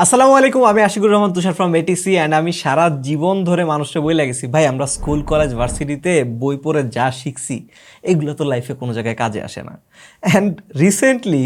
আসসালামু আলাইকুম, আমি আশিকুর রহমান তুষার ফ্রম এটিসি অ্যান্ড আমি সারা জীবন ধরে মানুষকে বই লাগেছি ভাই, আমরা স্কুল কলেজ ভার্সিটিতে বই পড়ে যা শিখছি এগুলো তো লাইফে কোনো জায়গায় কাজে আসে না। অ্যান্ড রিসেন্টলি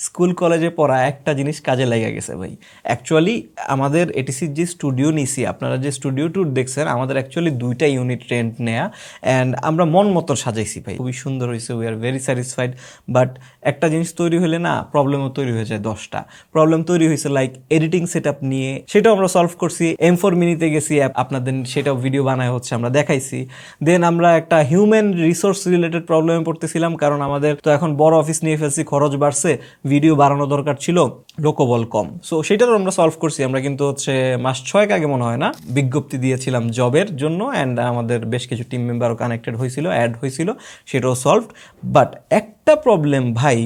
স্কুল কলেজে পড়া একটা জিনিস কাজে লেগে গেছে ভাই। অ্যাকচুয়ালি আমাদের এটিসির যে স্টুডিও নিছি, আপনারা যে স্টুডিও ট্যুর দেখছেন, আমাদের অ্যাকচুয়ালি 2টা ইউনিট রেন্ট নেয়া অ্যান্ড আমরা মন মতো সাজাইছি ভাই, খুবই সুন্দর হয়েছে, we are very satisfied. But একটা জিনিস তৈরি হলে না, প্রবলেমও তৈরি হয়ে যায় 10টা। প্রবলেম তৈরি হয়েছে লাইক এডিটিং সেট আপ নিয়ে, সেটাও আমরা সলভ করছি। M4 মিনিতে গেছি, আপনাদের সেটাও ভিডিও বানায় হচ্ছে, আমরা দেখাইছি। দেন আমরা একটা হিউম্যান রিসোর্স রিলেটেড প্রবলেমে পড়তেছিলাম, কারণ আমাদের তো এখন বড় অফিস নিয়ে ফেলছি, খরচ বাড়ছে, ভিডিও বাড়ানো দরকার ছিল, লোকবল কম। সো সেটাও আমরা সলভ করছি। আমরা কিন্তু হচ্ছে মাস 6 আগে মনে হয় না বিজ্ঞপ্তি দিয়েছিলাম জবের জন্য, অ্যান্ড আমাদের বেশ কিছু টিম মেম্বারও কানেক্টেড হয়েছিল, অ্যাড হয়েছিল, সেটাও সলভড। বাট একটা প্রবলেম ভাই,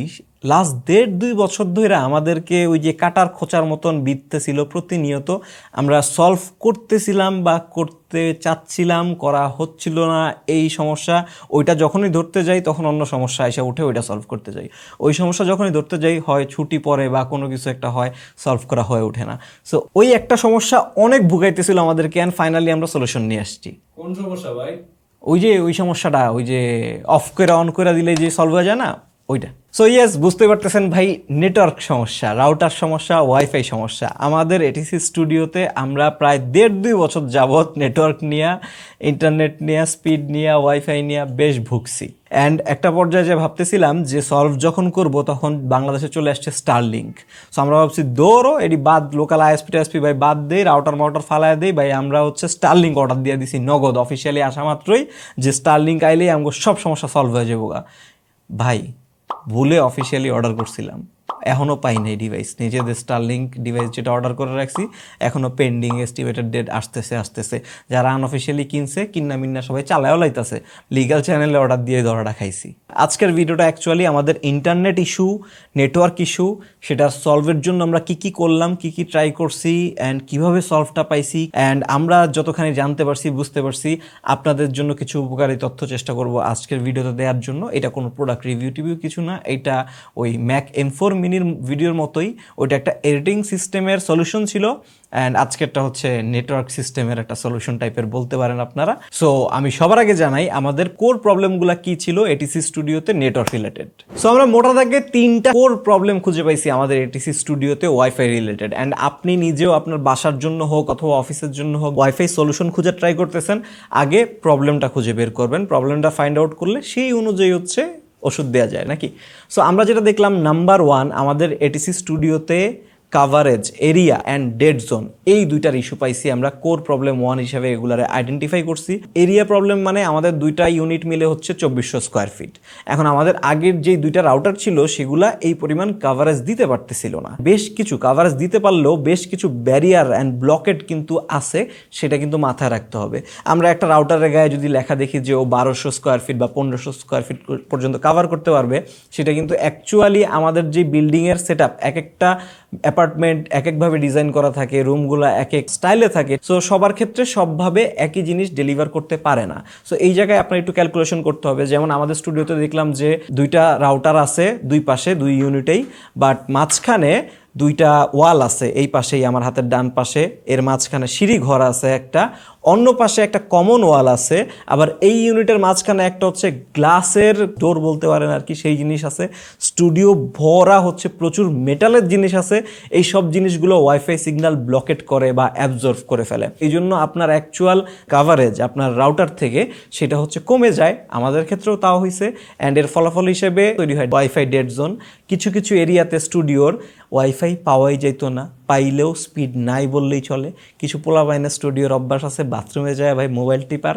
লাস্ট 1.5-2 বছর ধরে আমাদেরকে ওই যে কাটার খোঁচার মতন বিধতেছিল প্রতিনিয়ত। আমরা সলভ করতেছিলাম বা করতে চাচ্ছিলাম, করা হচ্ছিল না এই সমস্যা। ওইটা যখনই ধরতে যাই তখন অন্য সমস্যা এসে উঠে, ওইটা সলভ করতে যাই। ওই সমস্যা যখনই ধরতে যাই, হয় ছুটি পড়ে বা কোনো কিছু একটা হয়, সলভ করা হয়ে ওঠে না। সো ওই একটা সমস্যা অনেক ভুগাইতেছিল আমাদেরকে, অ্যান্ড ফাইনালি আমরা সলিউশন নিয়ে আসছি। কোন সমস্যা ভাই? ওই সমস্যাটা, ওই যে অফ করে অন করে দিলে যে সলভ হয়ে যায় না, ওইটা। সো ইয়েস, বুঝতে পারতেছেন ভাই, নেটওয়ার্ক সমস্যা, রাউটার সমস্যা, ওয়াইফাই সমস্যা। আমাদের এটিসি স্টুডিওতে আমরা প্রায় 1.5-2 বছর যাবৎ নেটওয়ার্ক নিয়ে, ইন্টারনেট নিয়ে, স্পিড নিয়ে, ওয়াইফাই নিয়ে বেশ ভুগছি। অ্যান্ড একটা পর্যায়ে যে ভাবতেছিলাম যে সলভ যখন করব, তখন বাংলাদেশে চলে আসছে স্টারলিংক। সো আমরা ভাবছি দৌড়ো এটি বাদ, লোকাল আইএসপি টাইএসপি ভাই বাদ দেই, রাউটার মাউটার ফালায় দেই ভাই, আমরা হচ্ছে স্টারলিংক অর্ডার দিয়ে দিছি নগদ, অফিসিয়ালি আসা মাত্রই, যে স্টারলিংক আইলেই আমাকে সব সমস্যা সলভ হয়ে যাবো ভাই। ভুলে অফিসিয়ালি অর্ডার করছিলাম, এখনও পাই নাই ডিভাইস। নিজেদের স্টারলিংক ডিভাইস যেটা অর্ডার করে রাখছি, এখনও পেন্ডিং, এস্টিমেটেড ডেট আসতেছে। যারা আনঅফিসিয়ালি কিনছে, কিন্না মিন্না সবাই চালায়ও লাইতেছে, লিগাল চ্যানেলে অর্ডার দিয়ে ধরাটা খাইছি। আজকের ভিডিওটা অ্যাকচুয়ালি আমাদের ইন্টারনেট ইস্যু, নেটওয়ার্ক ইস্যু, সেটা সলভের জন্য আমরা কি কি করলাম, কি কি ট্রাই করছি, অ্যান্ড কিভাবে সলভটা পাইছি, অ্যান্ড আমরা যতখানি জানতে পারছি, বুঝতে পারছি, আপনাদের জন্য কিছু উপকারী তথ্য চেষ্টা করব আজকের ভিডিওতে দেওয়ার জন্য। এটা কোনো প্রোডাক্ট রিভিউ টিভিউ কিছু না, এটা ওই ম্যাক M4 মিনির ভিডিওর মতোই। ওইটা একটা এডিটিং সিস্টেমের সলিউশন ছিল, অ্যান্ড আজকেরটা হচ্ছে নেটওয়ার্ক সিস্টেমের একটা সলিউশন টাইপের বলতে পারেন আপনারা। সো আমি সবার আগে জানাই আমাদের কোর প্রবলেমগুলো কি ছিল এটিসি স্টুডিওতে নেটওয়ার্ক রিলেটেড। সো আমরা মোটা দাগে 3টা কোর প্রবলেম খুঁজে পাইছি আমাদের এটিসি স্টুডিওতে ওয়াইফাই রিলেটেড। অ্যান্ড আপনি নিজেও আপনার বাসার জন্য হোক অথবা অফিসের জন্য হোক ওয়াইফাই সলিউশন খুঁজে ট্রাই করতেছেন, আগে প্রবলেমটা খুঁজে বের করবেন। প্রবলেমটা ফাইন্ড আউট করলে সেই অনুযায়ী হচ্ছে ওষুধ দেওয়া যায় নাকি। সো আমরা যেটা দেখলাম, নাম্বার 1, আমাদের এটিসি স্টুডিওতে coverage, area and dead zone, এই 2টার ইস্যু পাইছি আমরা। কোর প্রবলেম 1 হিসাবে এগুলারে আইডেন্টিফাই করছি। এরিয়া প্রবলেম মানে আমাদের 2টা ইউনিট মিলে হচ্ছে 2400 স্কোয়ার ফিট। এখন আমাদের আগের যে 2টা রাউটার ছিল, সেগুলা এই পরিমাণ কাভারেজ দিতে পারতেছিল না। বেশ কিছু কাভারেজ দিতে পারলেও বেশ কিছু ব্যারিয়ার অ্যান্ড ব্লকেট কিন্তু আছে, সেটা কিন্তু মাথায় রাখতে হবে। আমরা একটা রাউটারের গায়ে যদি লেখা দেখি যে ও 1200 স্কোয়ার ফিট বা 1500 স্কোয়ার ফিট পর্যন্ত কাভার করতে পারবে, সেটা কিন্তু অ্যাকচুয়ালি আমাদের যে বিল্ডিংয়ের সেট আপ, এক একটা অ্যাপার্টমেন্ট এক একভাবে ডিজাইন করা থাকে, রুমগুলো এক এক স্টাইলে থাকে। সো সবার ক্ষেত্রে সবভাবে একই জিনিস ডেলিভার করতে পারে না। সো এই জায়গায় আপনার একটু ক্যালকুলেশন করতে হবে। যেমন আমাদের স্টুডিওতে দেখলাম যে 2টা রাউটার আছে দুই পাশে, 2 ইউনিটেই, বাট মাঝখানে 2টা ওয়াল আছে, এই পাশেই আমার হাতের ডান পাশে, এর মাঝখানে সিঁড়ি ঘর আছে একটা, অন্য পাশে একটা কমন ওয়াল আছে, আবার এই ইউনিটের মাঝখানে একটা হচ্ছে গ্লাসের ডোর বলতে পারেন আর কি, সেই জিনিস আছে। স্টুডিও ভরা হচ্ছে প্রচুর মেটালের জিনিস আছে। এই সব জিনিসগুলো ওয়াইফাই সিগন্যাল ব্লকেট করে বা অ্যাবজর্ভ করে ফেলে। এই জন্য আপনার অ্যাকচুয়াল কাভারেজ আপনার রাউটার থেকে সেটা হচ্ছে কমে যায়। আমাদের ক্ষেত্রেও তাও হয়েছে, অ্যান্ড এর ফলাফল হিসেবে তৈরি হয় ওয়াইফাই ডেড জোন। কিছু কিছু এরিয়াতে স্টুডিওর ওয়াইফাই পাওয়াই যেত না, পাইলেও স্পিড নাই বললেই চলে। কিছু পোলাপাইনের স্টুডিওর অভ্যাস আছে বাথরুমে যায় ভাই মোবাইল টিপার,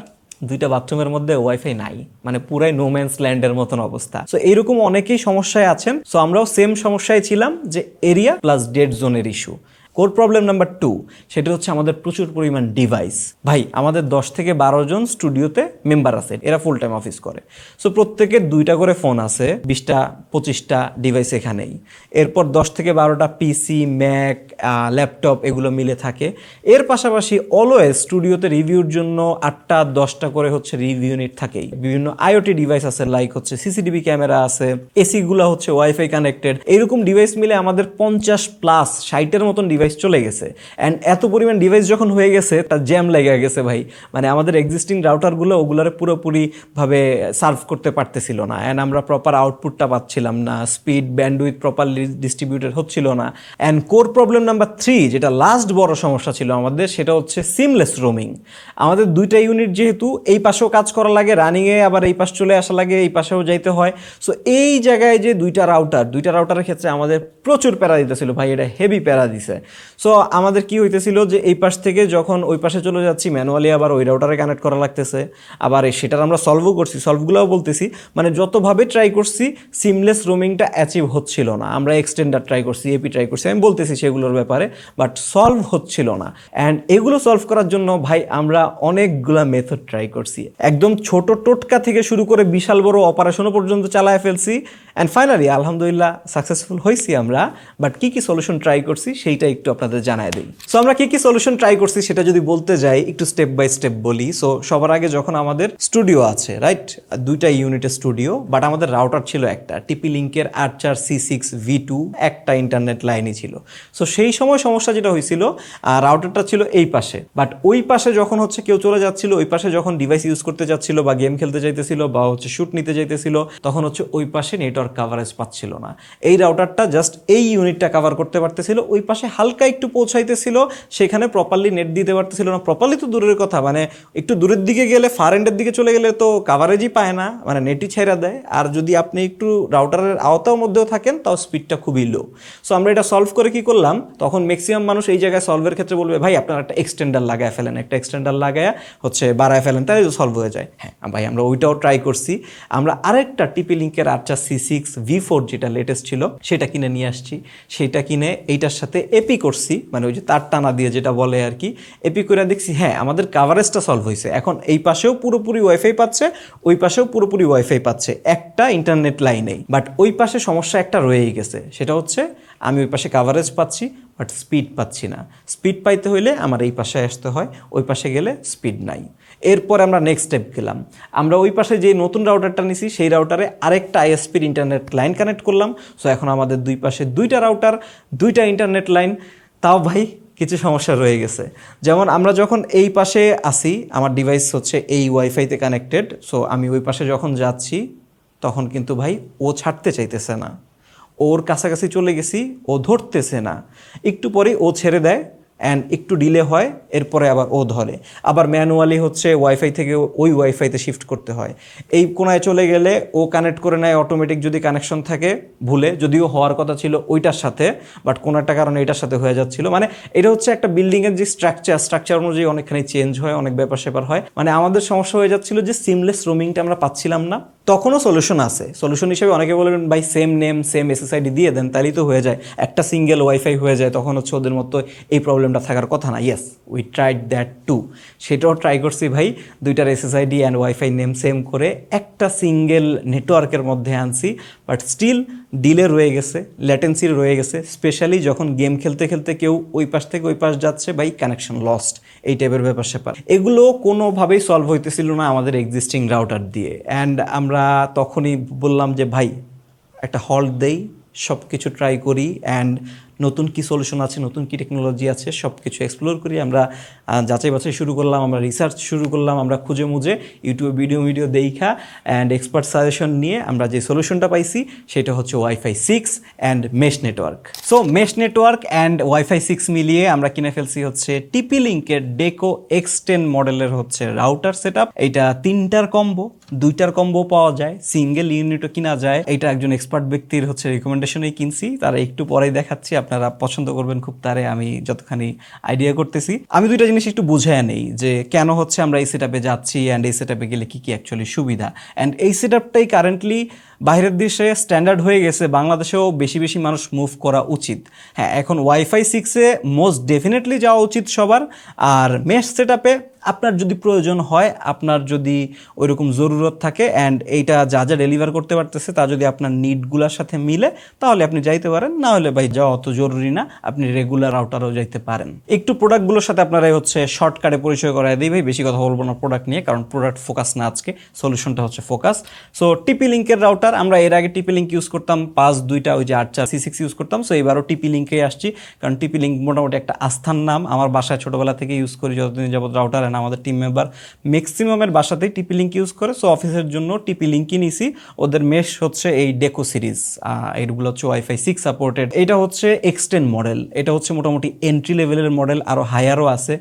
2টা বাথরুমের মধ্যে ওয়াইফাই নাই, মানে পুরাই নোম্যান্স ল্যান্ডের মতন অবস্থা। সো এইরকম অনেকেই সমস্যায় আছেন। সো আমরাও সেম সমস্যায় ছিলাম, যে এরিয়া প্লাস ডেড জোনের ইস্যু। কোর প্রবলেম নাম্বার 2, সেটা হচ্ছে আমাদের প্রচুর পরিমাণ ডিভাইস। ভাই আমাদের 10 থেকে 12 জন স্টুডিওতে মেম্বার আছে, এরা ফুল টাইম অফিস করে। সো প্রত্যেকের 2টা করে ফোন আছে, 20টা 25টা ডিভাইস এখানেই। এরপর 10 থেকে 12টা পিসি, ম্যাক, ল্যাপটপ এগুলো মিলে থাকে। এর পাশাপাশি অলওয়েজ স্টুডিওতে রিভিউর জন্য 8টা 10টা করে হচ্ছে রিভিউ ইউনিট থাকেই। বিভিন্ন আইওটি ডিভাইস আছে, লাইক হচ্ছে সিসিটিভি ক্যামেরা আছে, এসিগুলো হচ্ছে ওয়াইফাই কানেক্টেড। এইরকম ডিভাইস মিলে আমাদের 50 প্লাস 60-এর মতন ডিভাইস ডিভাইস চলে গেছে। অ্যান্ড এত পরিমাণ ডিভাইস যখন হয়ে গেছে তার জ্যাম লেগে গেছে ভাই, মানে আমাদের এক্সিস্টিং রাউটারগুলো ওগুলোরে পুরোপুরিভাবে সার্ভ করতে পারতেছিল না। অ্যান্ড আমরা প্রপার আউটপুটটা পাচ্ছিলাম না, স্পিড ব্যান্ডউইথ প্রপারলি ডিস্ট্রিবিউটেড হচ্ছিল না। অ্যান্ড কোর প্রবলেম নাম্বার 3, যেটা লাস্ট বড় সমস্যা ছিল আমাদের, সেটা হচ্ছে সিমলেস রোমিং। আমাদের দুইটা ইউনিট যেহেতু এই পাশেও কাজ করা লাগে রানিংয়ে, আবার এই পাশ চলে আসা লাগে, এই পাশেও যাইতে হয়। সো এই জায়গায় যে দুইটা রাউটারের ক্ষেত্রে আমাদের প্রচুর প্যারা দিতেছিল ভাই, এটা হেভি প্যারা দিছে। সো আমাদের কি হইতেছিল যে এই পাশ থেকে যখন ওই পাশে চলে যাচ্ছি ম্যানুয়ালি আবার ওই রাউটারে কানেক্ট করা লাগতেছে, আবার সেটার আমরা সলভও করছি, সলভগুলোও বলতেছি, মানে যতভাবে ট্রাই করছি সিমলেস রোমিংটা অ্যাচিভ হচ্ছিল না। আমরা এক্সটেন্ডার ট্রাই করছি, এপি ট্রাই করছি, আমি বলতেছি সেগুলোর ব্যাপারে, বাট সলভ হচ্ছিল না। অ্যান্ড এগুলো সলভ করার জন্য ভাই আমরা অনেকগুলা মেথড ট্রাই করছি, একদম ছোট টোটকা থেকে শুরু করে বিশাল বড় অপারেশনও পর্যন্ত চালায় ফেলছি। অ্যান্ড ফাইনালি আলহামদুলিল্লাহ সাকসেসফুল হয়েছি আমরা। বাট কী কী সলিউশন ট্রাই করছি সেইটা একটু আপনাদের জানাই দিই। সো আমরা কী কী সলিউশন ট্রাই করছি সেটা যদি বলতে যাই, একটু স্টেপ বাই স্টেপ বলি। সো সবার আগে যখন আমাদের স্টুডিও আছে, রাইট, দুইটা ইউনিটের স্টুডিও, বাট আমাদের রাউটার ছিল একটা টিপি লিঙ্কের R4C6V2, একটা ইন্টারনেট লাইনই ছিল। সো সেই সময় সমস্যা যেটা হয়েছিল, রাউটারটা ছিল এই পাশে, বাট ওই পাশে যখন হচ্ছে কেউ চলে যাচ্ছিল, ওই পাশে যখন ডিভাইস ইউজ করতে যাচ্ছিল বা গেম খেলতে যাইতেছিল বা হচ্ছে শ্যুট নিতে যাইতেছিল, তখন হচ্ছে ওই পাশে নেটওয়ার্ক কাভারেজ পাচ্ছিল না। এই রাউটারটা জাস্ট এই ইউনিটটা কাভার করতে পারতেছিল, ওই পাশে হালকা একটু পৌঁছাইতেছিল, সেখানে প্রপারলি নেট দিতে পারতেছিল না। প্রপারলি তো দূরের কথা, মানে একটু দূরের দিকে গেলে, ফার এন্ডের দিকে চলে গেলে তো কাভারেজই পায় না, মানে নেটই ছেড়ে দেয়। আর যদি আপনি একটু রাউটারের আওতার মধ্যেও থাকেন তাও স্পিডটা খুবই লো। সো আমরা এটা সলভ করে কি করলাম, তখন ম্যাক্সিমাম মানুষ এই জায়গায় সলভের ক্ষেত্রে বলবে ভাই আপনার একটা এক্সটেন্ডার লাগায় ফেলেন, একটা এক্সটেন্ডার লাগায় হচ্ছে বাড়ায় ফেলেন, তাই তো সলভ হয়ে যায়। হ্যাঁ ভাই, আমরা ওইটাও ট্রাই করছি। আমরা আরেকটা টিপি লিঙ্কের R4C6V4 যেটা লেটেস্ট ছিল সেটা কিনে নিয়ে আসছি। সেটা কিনে এইটার সাথে এপি করছি, মানে ওই যে তার টানা দিয়ে যেটা বলে আর কি, এপি করে দেখছি হ্যাঁ আমাদের কাভারেজটা সলভ হয়েছে। এখন এই পাশেও পুরোপুরি ওয়াইফাই পাচ্ছে, ওই পাশেও পুরোপুরি ওয়াইফাই পাচ্ছে, একটা ইন্টারনেট লাইনেই। বাট ওই পাশে সমস্যা একটা রয়েই গেছে, সেটা হচ্ছে আমি ওই পাশে কাভারেজ পাচ্ছি বাট স্পিড পাচ্ছি না। স্পিড পাইতে হইলে আমার এই পাশে আসতে হয়, ওই পাশে গেলে স্পিড নাই। এরপর আমরা নেক্সট স্টেপ গেলাম, আমরা ওই পাশে যে নতুন রাউটারটা নিছি সেই রাউটারে আরেকটা আইএসপির ইন্টারনেট লাইন কানেক্ট করলাম। সো এখন আমাদের দুই পাশে দুইটা রাউটার, দুইটা ইন্টারনেট লাইন। তাও ভাই কিছু সমস্যা রয়ে গেছে, যেমন আমরা যখন এই পাশে আসি, আমার ডিভাইস হচ্ছে এই ওয়াইফাইতে কানেক্টেড। সো আমি ওই পাশে যখন যাচ্ছি তখন কিন্তু ভাই ও ছাড়তে চাইতেছে না, ওর কাছাকাছি চলে গেছি, ও ধরতেছে না। একটু পরে ও ছেড়ে দেয়, অ্যান্ড একটু ডিলে হয়, এরপরে আবার ও ধরে। আবার ম্যানুয়ালি হচ্ছে ওয়াইফাই থেকে ওই ওয়াইফাইতে শিফট করতে হয়। এই কোনায় চলে গেলে ও কানেক্ট করে নেয় অটোমেটিক, যদি কানেকশন থাকে ভুলে, যদিও হওয়ার কথা ছিল ওইটার সাথে, বাট কোনো একটা কারণে এটার সাথে হয়ে যাচ্ছিল। মানে এটা হচ্ছে একটা বিল্ডিংয়ের যে স্ট্রাকচার অনুযায়ী অনেকখানি চেঞ্জ হয়, অনেক ব্যাপার স্যাপার হয়। মানে আমাদের সমস্যা হয়ে যাচ্ছিল যে সিমলেস রোমিংটা আমরা পাচ্ছিলাম না। তখনও সলিউশন আছে, সলিউশন হিসেবে অনেকে বলবেন ভাই সেম নেম সেম এসএসআইডি দিয়ে দেন, তাহলেই তো হয়ে যায়, একটা সিঙ্গেল ওয়াইফাই হয়ে যায়, তখন হচ্ছে ওদের মতো এই প্রবলেমটা থাকার কথা না। Yes, we tried that too, সেটাও ট্রাই করছি ভাই, দুইটার SSID and wifi name same করে একটা সিঙ্গেল নেটওয়ার্কের মধ্যে আনছি, বাট স্টিল ডিলে রয়ে গেছে, ল্যাটেন্সি রয়ে গেছে। স্পেশালি যখন গেম খেলতে খেলতে কেউ ওই পাশ থেকে ওই পাশ যাচ্ছে, ভাই কানেকশন লস্ট, এই টাইপের ব্যাপার স্যাপার। এগুলো কোনোভাবেই সলভ হইতেছিল না আমাদের এক্সিস্টিং রাউটার দিয়ে। অ্যান্ড আমরা তখনই বললাম যে ভাই একটা হল্ট দেই, সব কিছু ট্রাই করি, অ্যান্ড নতুন কি সলিউশন আছে, নতুন কি টেকনোলজি আছে, সব কিছু এক্সপ্লোর করি। আমরা যাচাই বাছাই শুরু করলাম, আমরা রিসার্চ শুরু করলাম, আমরা খুঁজে মুজে ইউটিউবে ভিডিও দেখা অ্যান্ড এক্সপার্ট সাজেশন নিয়ে আমরা যে সলিউশনটা পাইছি সেটা হচ্ছে wifi 6 and mesh network. So mesh network and wifi 6 মিলিয়ে আমরা কিনে ফেলছি হচ্ছে টিপি লিঙ্কের ডেকো X10 মডেলের হচ্ছে রাউটার সেট আপ। এইটা 3টার কম্বো, 2টার কম্বো পাওয়া যায়, সিঙ্গেল ইউনিটও কিনা যায়। এটা একজন এক্সপার্ট ব্যক্তির হচ্ছে রিকমেন্ডেশনেই কিনছি, তারা একটু পরেই দেখাচ্ছি, আপনারা পছন্দ করবেন খুব তারে, আমি যতখানি আইডিয়া করতেছি। আমি দুইটা জিনিস একটু বুঝায় নেই যে কেন হচ্ছে আমরা এই সেট আপে যাচ্ছি, অ্যান্ড এই সেট আপে গেলে কী কী অ্যাকচুয়ালি সুবিধা। অ্যান্ড এই সেট আপটাই কারেন্টলি বাইরের দেশে স্ট্যান্ডার্ড হয়ে গেছে, বাংলাদেশেও বেশি বেশি মানুষ মুভ করা উচিত। হ্যাঁ, এখন ওয়াইফাই 6-এ মোস্ট ডেফিনেটলি যাওয়া উচিত সবার। আর মেশ সেট আপে আপনার যদি প্রয়োজন হয়, আপনার যদি ওইরকম জরুরত থাকে অ্যান্ড এইটা যা যা ডেলিভার করতে পারতেছে তা যদি আপনার নিডগুলোর সাথে মিলে তাহলে আপনি যাইতে পারেন, না হলে ভাই যাওয়া অত জরুরি না, আপনি রেগুলার রাউটারও যাইতে পারেন। একটু প্রোডাক্টগুলোর সাথে আপনারা হচ্ছে শর্টকাটে পরিচয় করাই দিই ভাই, বেশি কথা বলবো না প্রোডাক্ট নিয়ে, কারণ প্রোডাক্ট ফোকাস না আজকে, সলিউশনটা হচ্ছে ফোকাস। সো টিপি লিঙ্কের রাউটার, আমরা এর আগে টিপি লিঙ্ক ইউজ করতাম 5-2টা, ওই যে 8/4 C6 ইউজ করতাম। সো এবারও টিপি লিঙ্কে আসছি, কারণ টিপি লিঙ্ক মোটামুটি একটা আস্থার নাম, আমার বাসায় ছোটোবেলা থেকে ইউজ করি যতদিন যাবত রাউটার, এন্ড আমাদের টিম মেম্বার ম্যাক্সিমামের বাসাতেই টিপি লিঙ্ক ইউজ করে। সো অফিসের জন্য টিপি লিঙ্কই নিছি। ওদের মেশ হচ্ছে এই ডেকো সিরিজ, এইগুলো হচ্ছে Wi-Fi 6 সাপোর্টেড। এটা হচ্ছে এক্সটেন্ড মডেল, এটা হচ্ছে মোটামুটি এন্ট্রি লেভেলের মডেল, আরও হায়ারও আছে।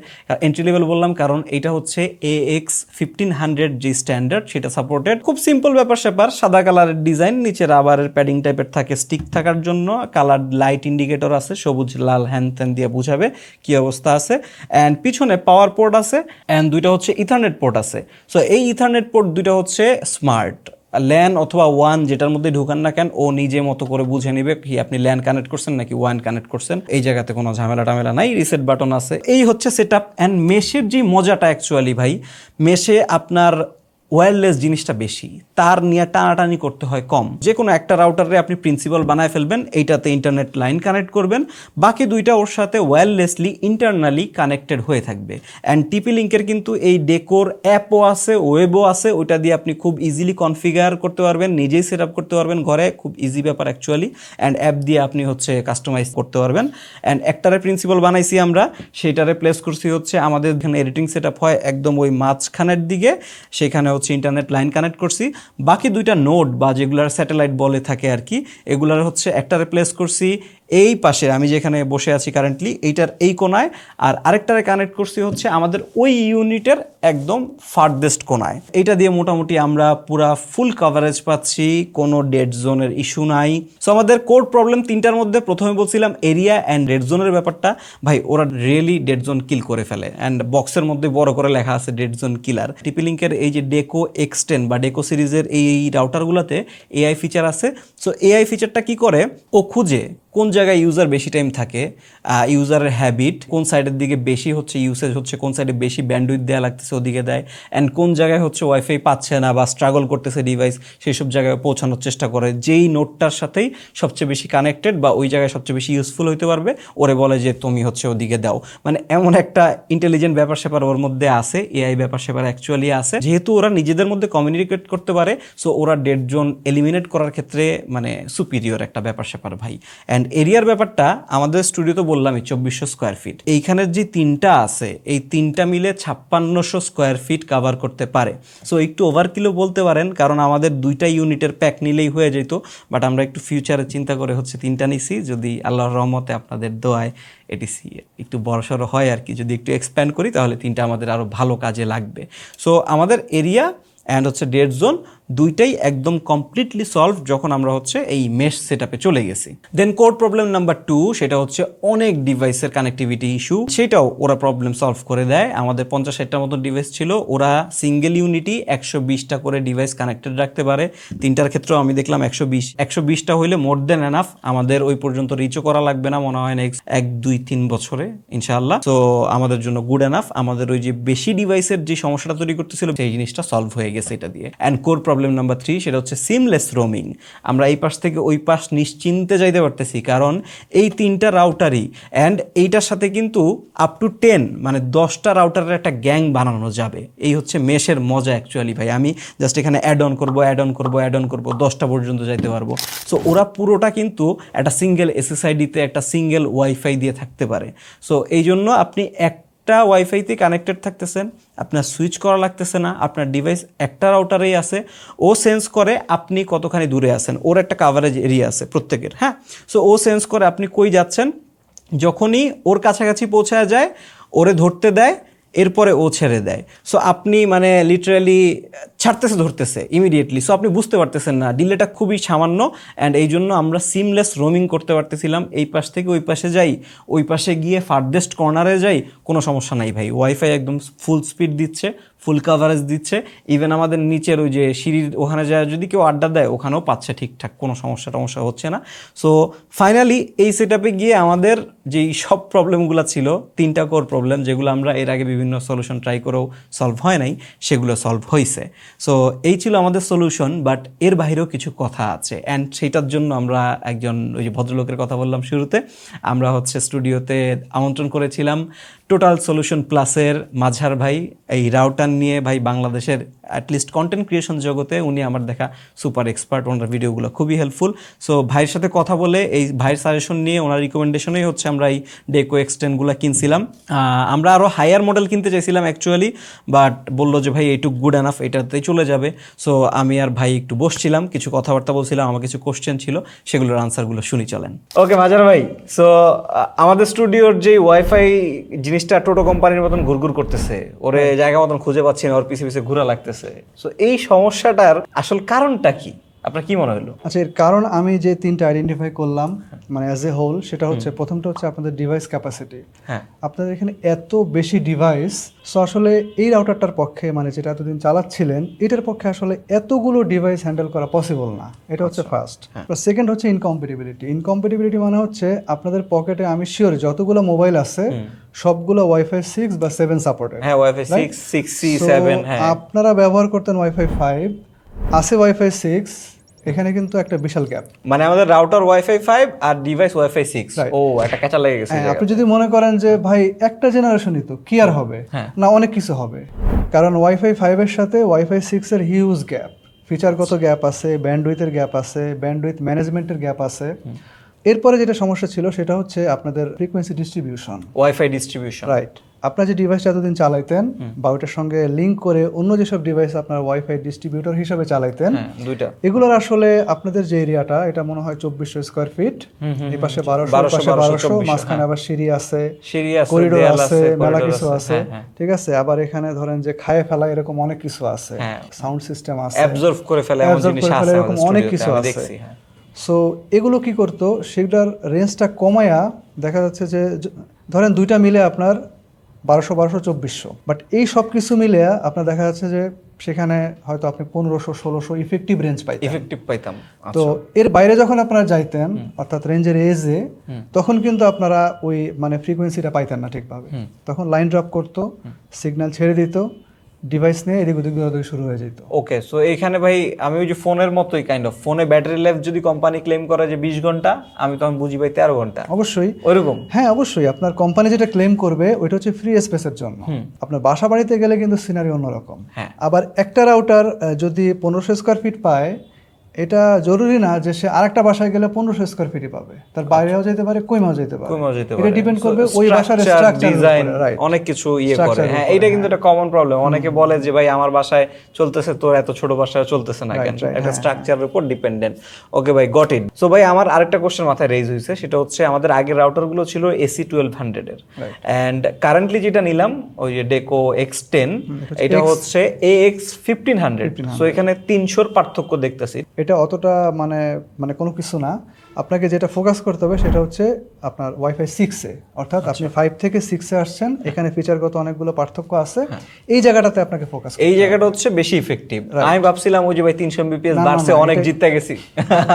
এন্ট্রি লেভেল বললাম কারণ এটা হচ্ছে AX1500 যে স্ট্যান্ডার্ড সেটা সাপোর্টেড। খুব সিম্পল ব্যাপার স্যাপার, সাদা কালারের ডিজাইন, নিচে রাবারের প্যাডিং টাইপের থাকে স্টিক থাকার জন্য, কালার লাইট ইন্ডিকেটর আছে, সবুজ লাল হ্যান ত্যান দিয়ে বুঝাবে কি অবস্থা আছে। অ্যান্ড পিছনে পাওয়ার পোর্ট আছে, অ্যান্ড দুইটা হচ্ছে ইথারনেট পোর্ট আছে। সো এই ইথারনেট পোর্ট দুইটা হচ্ছে স্মার্ট, ল্যান অথবা ওয়ান যেটার মধ্যে ঢুকান না কেন ও নিজে মতো করে বুঝে নিবে কি আপনি ল্যান কানেক্ট করছেন নাকি ওয়ান কানেক্ট করছেন। এই জায়গাতে কোনো ঝামেলা টামেলা নাই, রিসেট বাটন আছে। এই হচ্ছে সেট আপ। অ্যান্ড মেশের যে মজাটা অ্যাকচুয়ালি ভাই, মেশে আপনার ওয়্যারলেস জিনিসটা বেশি, তার নিয়ে টানাটানি করতে হয় কম। যে কোনো একটা রাউটারে আপনি প্রিন্সিপাল বানায় ফেলবেন, এইটাতে ইন্টারনেট লাইন কানেক্ট করবেন, বাকি দুইটা ওর সাথে ওয়্যারলেসলি ইন্টারনালি কানেক্টেড হয়ে থাকবে। অ্যান্ড টিপি লিঙ্কের কিন্তু এই ডেকোর অ্যাপও আছে, ওয়েবও আছে, ওইটা দিয়ে আপনি খুব ইজিলি কনফিগার করতে পারবেন, নিজেই সেট আপ করতে পারবেন ঘরে, খুব ইজি ব্যাপার অ্যাকচুয়ালি। অ্যান্ড অ্যাপ দিয়ে আপনি হচ্ছে কাস্টমাইজ করতে পারবেন। অ্যান্ড একটারে প্রিন্সিপাল বানাইছি আমরা, সেইটারে প্লেস করছি হচ্ছে আমাদের এখানে এডিটিং সেট আপ হয় একদম ওই মাঝখানের দিকে, সেখানে হচ্ছে ইন্টারনেট লাইন কানেক্ট করছি। বাকি দুইটা নোড বা যেগুলার স্যাটেলাইট বলে থাকে আর কি, এগুলার হচ্ছে একটা রিপ্লেস করছি এই পাশে, আমি যেখানে বসে আছি কারেন্টলি এইটার এই কোনায়, আর আরেকটারে কানেক্ট করছি হচ্ছে আমাদের ওই ইউনিটের একদম ফার্দেস্ট কোনায়। এইটা দিয়ে মোটামুটি আমরা পুরা ফুল কভারেজ পাচ্ছি, কোনো ডেড জোনের ইস্যু নাই। সো আমাদের কোর প্রবলেম তিনটার মধ্যে, প্রথমে বলছিলাম এরিয়া অ্যান্ড ডেড জোনের ব্যাপারটা, ভাই ওরা রিয়েলি ডেড জোন কিল করে ফেলে। অ্যান্ড বক্সের মধ্যে বড় করে লেখা আছে ডেড জোন কিলার। টিপি লিঙ্কের এই যে ডেকো এক্সটেন বা ডেকো সিরিজের এই রাউটারগুলোতে এআই ফিচার আছে। সো এআই ফিচারটা কি করে, ও খুঁজে কোন জায়গায় ইউজার বেশি টাইম থাকে, ইউজারের হ্যাবিট, কোন সাইডের দিকে বেশি হচ্ছে ইউসেজ হচ্ছে, কোন সাইডে বেশি ব্যান্ডউইথ দেওয়া লাগতেছে ওদিকে দেয়, অ্যান্ড কোন জায়গায় হচ্ছে ওয়াইফাই পাচ্ছে না বা স্ট্রাগল করতেছে ডিভাইস, সেই সব জায়গায় পৌঁছানোর চেষ্টা করে। যেই নোটটার সাথেই সবচেয়ে বেশি কানেক্টেড বা ওই জায়গায় সবচেয়ে বেশি ইউজফুল হইতে পারবে, ওরে বলে যে তুমি হচ্ছে ওদিকে দাও। মানে এমন একটা ইন্টেলিজেন্ট ব্যাপার স্যাপার ওর মধ্যে আছে, এআই ব্যাপার স্যাপার অ্যাকচুয়ালি আছে। যেহেতু ওরা নিজেদের মধ্যে কমিউনিকেট করতে পারে, সো ওরা ডেড জোন এলিমিনেট করার ক্ষেত্রে মানে সুপিরিয়র একটা ব্যাপার স্যাপার ভাই। অ্যান্ড এরিয়ার ব্যাপারটা আমাদের স্টুডিওতে বললামই 2400 স্কোয়ার ফিট। এইখানের যে তিনটা আছে এই তিনটা মিলে 5600 স্কোয়ার ফিট কাভার করতে পারে। সো একটু ওভারকিলও বলতে পারেন, কারণ আমাদের দুইটা ইউনিটের প্যাক নিলেই হয়ে যেত, বাট আমরা একটু ফিউচারে চিন্তা করে হচ্ছে তিনটা নিছি, যদি আল্লাহর রহমতে আপনাদের দোয়ায় এটিসি একটু বড়সড় হয় আর কি, যদি একটু এক্সপ্যান্ড করি তাহলে তিনটা আমাদের আরও ভালো কাজে লাগবে। সো আমাদের এরিয়া অ্যান্ড হচ্ছে ডেড জোন দুইটাই একদম কমপ্লিটলি সলভ যখন আমরা হচ্ছে এই মেশ সেটআপে চলে গেছি। দেন কোর প্রবলেম নাম্বার 2, সেটা হচ্ছে অনেক ডিভাইসের কানেক্টিভিটি ইস্যু, সেটাও ওরা প্রবলেম সলভ করে দেয়। আমাদের 50-60টার মতো ডিভাইস ছিল, ওরা সিঙ্গেল ইউনিটি 120টা করে ডিভাইস কানেক্টেড রাখতে পারে। তিনটার ক্ষেত্রেও আমি দেখলাম 120টা হইলে মোর দেন এনাফ, আমাদের ওই পর্যন্ত রিচও করা লাগবে না মনে হয় নেক্সট 1-2-3 বছরে ইনশাআল্লাহ। তো আমাদের জন্য গুড এনাফ। আমাদের ওই যে বেশি ডিভাইসের যে সমস্যাটা তৈরি করতেছিল সেই জিনিসটা সলভ হয়ে গেছে এটা দিয়ে। অ্যান্ড কোর প্রবলেম নাম্বার 3, সেটা হচ্ছে সিমলেস রোমিং। আমরা এই পাশ থেকে ওই পাশ নিশ্চিন্তে যাইতে পারতেছি, কারণ এই তিনটা রাউটারই, অ্যান্ড এইটার সাথে কিন্তু আপ টু 10 মানে 10টা রাউটারের একটা গ্যাং বানানো যাবে। এই হচ্ছে মেশের মজা অ্যাকচুয়ালি ভাই। আমি জাস্ট এখানে অ্যাড অন করবো 10টা পর্যন্ত যাইতে পারবো। সো ওরা পুরোটা কিন্তু একটা সিঙ্গেল এসএসআইডিতে একটা সিঙ্গেল ওয়াইফাই দিয়ে থাকতে পারে। সো এই জন্য আপনি একটা ওয়াইফাইতে কানেক্টেড থাকতেছেন, আপনার সুইচ করা লাগতেছে না, আপনার ডিভাইস একটা রাউটারেই আছে, ও সেন্স করে আপনি কতখানি দূরে আছেন, ওর একটা কাভারেজ এরিয়া আছে প্রত্যেকের, হ্যাঁ। সো ও সেন্স করে আপনি কই যাচ্ছেন, যখনই ওর কাছাকাছি পৌঁছায় যায় ওরে ধরতে দেয়, এরপরে ও ছেড়ে দেয়। সো আপনি মানে লিটারালি ছাড়তেছে ধরতেছে ইমিডিয়েটলি। সো আপনি বুঝতে পারতেছেন না, ডিলেটা খুবই সামান্য। অ্যান্ড এই জন্য আমরা সিমলেস রোমিং করতে পারতেছিলাম, এই পাশ থেকে ওই পাশে যাই, ওই পাশে গিয়ে ফার্দেস্ট কর্নারে যাই, কোনো সমস্যা নাই ভাই। ওয়াইফাই একদম ফুল স্পিড দিচ্ছে, ফুল কাভারেজ দিচ্ছে। ইভেন আমাদের নিচের ওই যে সিঁড়ির ওখানে যায় যদি কেউ আড্ডা দেয় ওখানেও পাচ্ছে ঠিকঠাক, কোনো সমস্যা হচ্ছে না। সো ফাইনালি এই সেট আপে গিয়ে আমাদের যেই সব প্রবলেমগুলো ছিল, 3টা কোর প্রবলেম যেগুলো আমরা এর আগে বিভিন্ন সলিউশন ট্রাই করেও সলভ হয় নাই, সেগুলো সলভ হয়েছে। সো এই ছিল আমাদের সলিউশন, বাট এর বাইরেও কিছু কথা আছে। অ্যান্ড সেইটার জন্য আমরা একজন ওই যে ভদ্রলোকের কথা বললাম শুরুতে, আমরা হচ্ছে স্টুডিওতে আমন্ত্রণ করেছিলাম টোটাল সলিউশন প্লাসের মাঝার ভাই। এই রাউটার নিয়ে ভাই বাংলাদেশের অ্যাটলিস্ট কন্টেন্ট ক্রিয়েশন জগতে উনি আমার দেখা সুপার এক্সপার্ট, ওনার ভিডিওগুলো খুবই হেল্পফুল। সো ভাইয়ের সাথে কথা বলে এই ভাইয়ের সাজেশন নিয়ে, ওনার রিকমেন্ডেশনেই হচ্ছে আমরা এই ডেকো এক্সটেন্ডগুলো কিনছিলাম। আমরা আরও হায়ার মডেল কিনতে চাইছিলাম অ্যাকচুয়ালি, বাট বললো যে ভাই এইটুক গুড এনাফ, এটাতেই চলে যাবে। সো আমি আর ভাই একটু বসছিলাম, কিছু কথাবার্তা বলছিলাম, আমার কিছু কোশ্চেন ছিল, সেগুলোর আনসারগুলো শুনি চলেন। ওকে মাজার ভাই, সো আমাদের স্টুডিওর যে ওয়াইফাই জিনিসটা টোটো কোম্পানির মতন ঘুরঘুর করতেছে, ওরে জায়গা মতন খুঁজে পাচ্ছি না, ওর পিছে পিছে ঘোরা লাগতেছে। সো এই সমস্যাটার আসল কারণটা কি, আপনার কি মনে হলো? আচ্ছা, এর কারণ আমি যে 3টা আইডেন্টিফাই করলাম মানে অ্যাজ এ হোল, সেটা হচ্ছে প্রথমটা হচ্ছে আপনাদের ডিভাইস ক্যাপাসিটি। হ্যাঁ, আপনাদের এখানে এত বেশি ডিভাইস, সো আসলে এই রাউটারটার পক্ষে মানে যেটা এতদিন চালাচ্ছিলেন এটার পক্ষে আসলে এতগুলো ডিভাইস হ্যান্ডেল করা পসিবল না। এটা হচ্ছে ফার্স্ট। সেকেন্ড হচ্ছে ইনকম্পেটিবিলিটি। ইনকম্পেটিবিলিটি মানে হচ্ছে আপনাদের পকেটে আমি শিওর যতগুলো মোবাইল আছে সবগুলো ওয়াইফাই 6 বা 7 সাপোর্টেড। হ্যাঁ, ওয়াইফাই 6, 6C, 7। হ্যাঁ, আপনারা ব্যবহার করতেন ওয়াইফাই 5, আছে ওয়াইফাই 6, এখানে কিন্তু একটা বিশাল গ্যাপ। মানে আমাদের রাউটার ওয়াইফাই 5 আর ডিভাইস ওয়াইফাই 6। ও, একটা ক্যাচা লেগে গেছে। আপনি যদি মনে করেন যে ভাই একটা জেনারেশনই তো কি আর হবে, না অনেক কিছু হবে। কারণ ওয়াইফাই 5 এর সাথে ওয়াইফাই 6 এর হিউজ গ্যাপ, ফিচারগত গ্যাপ আছে, ব্যান্ডউইথের গ্যাপ আছে, ব্যান্ডউইথ ম্যানেজমেন্টের গ্যাপ আছে। এরপরে যেটা সমস্যা ছিল সেটা হচ্ছে আপনাদের frequency distribution, wifi distribution. Right. আপনার যে ডিভাইসটা এতদিন চালাইতেন বা ওইটার সঙ্গে লিঙ্ক করে অন্য যেসব ডিভাইস আপনার ওয়াইফাই ডিস্ট্রিবিউটর হিসেবে চালাইতেন, দুইটা এগুলোর আসলে আপনাদের যে এরিয়াটা এটা মনে হয় 2400 স্কয়ার ফিট, এই পাশে 1200, মাঝখানে আবার সিঁড়ি আছে, করিডোর আছে, মেলা কিছু আছে, ঠিক আছে। আবার এখানে ধরেন যে খায়ে ফেলা এরকম অনেক কিছু আছে, সাউন্ড সিস্টেম আছে, অ্যাবজর্ব করে ফেলা এমন জিনিস আছে, এরকম অনেক কিছু আছে। সো এগুলো কি করতো, সেটার রেঞ্জটা কমায়া দেখা যাচ্ছে যে ধরেন দুইটা মিলে আপনার 1200, 2400, বাট এই সব কিছু মিলে আপনার দেখা যাচ্ছে যে সেখানে হয়তো আপনি 1500, 1600 ইফেক্টিভ রেঞ্জ পাইতাম। তো এর বাইরে যখন আপনারা যাইতেন অর্থাৎ রেঞ্জের এজে, তখন কিন্তু আপনারা ওই মানে ফ্রিকোয়েন্সিটা পাইতেন না ঠিকভাবে। তখন লাইন ড্রপ করতো, সিগন্যাল ছেড়ে দিত, ডিভাইস নিয়ে এদিক ওদিক দৌড়াদৌড়ি শুরু হয়ে যেত। ওকে, সো এখানে ভাই আমি ওই যে ফোনের মতোই কাইন্ড অফ, ফোনে ব্যাটারি লাইফ যদি কোম্পানি ক্লেম করে যে 20 ঘন্টা, আমি তখন বুঝি ভাই 13 ঘন্টা। অবশ্যই ওইরকম। হ্যাঁ, অবশ্যই আপনার কোম্পানি যেটা ক্লেম করবে ওইটা হচ্ছে ফ্রি স্পেসের জন্য। আপনার বাসা বাড়িতে গেলে কিন্তু সিনারি অন্যরকম। আবার একটা রাউটার যদি 1500 স্কয়ার ফিট পায়, এটা জরুরি না যে সে আরেকটা বাসায় গেলে 1500 স্কয়ার ফিটই পাবে, তার বাইরেও যেতে পারে, কইমাও যেতে পারে। এটা ডিপেন্ড করবে ওই বাসার স্ট্রাকচার, ডিজাইন, অনেক কিছু করে। হ্যাঁ, এটা কিন্তু একটা কমন প্রবলেম। অনেকে বলে যে ভাই আমার বাসায় চলতেছে, তোর এত ছোট বাসায় চলতেছে না কেন? এটা স্ট্রাকচারের উপর ডিপেন্ডেন্ট। ওকে ভাই, গট ইট। সো ভাই আমার আরেকটা কোশ্চেন মাথায় রেজ হয়েছে, সেটা হচ্ছে আমাদের আগের রাউটারগুলো ছিল AC 1200 এর, এন্ড কারেন্টলি যেটা নিলাম ওই যে ডেকো X10, এটা হচ্ছে AX 1500। সো এখানে 300 পার্থক্য দেখতেছি। এটা অতটা মানে কোনো কিছু না। আপনাকে যেটা ফোকাস করতে হবে সেটা হচ্ছে আপনার ওয়াইফাই 6-এ, অর্থাৎ আপনি 5 থেকে 6-এ আসছেন, এখানে ফিচারগত অনেকগুলো পার্থক্য আছে, এই জায়গাটাতে আপনাকে ফোকাস করতে হবে। এই জায়গাটা হচ্ছে বেশি ইফেক্টিভ। আমি ভাবছিলাম ওই যে ভাই 300 Mbps বাড়ছে, অনেক জিততে গেছি।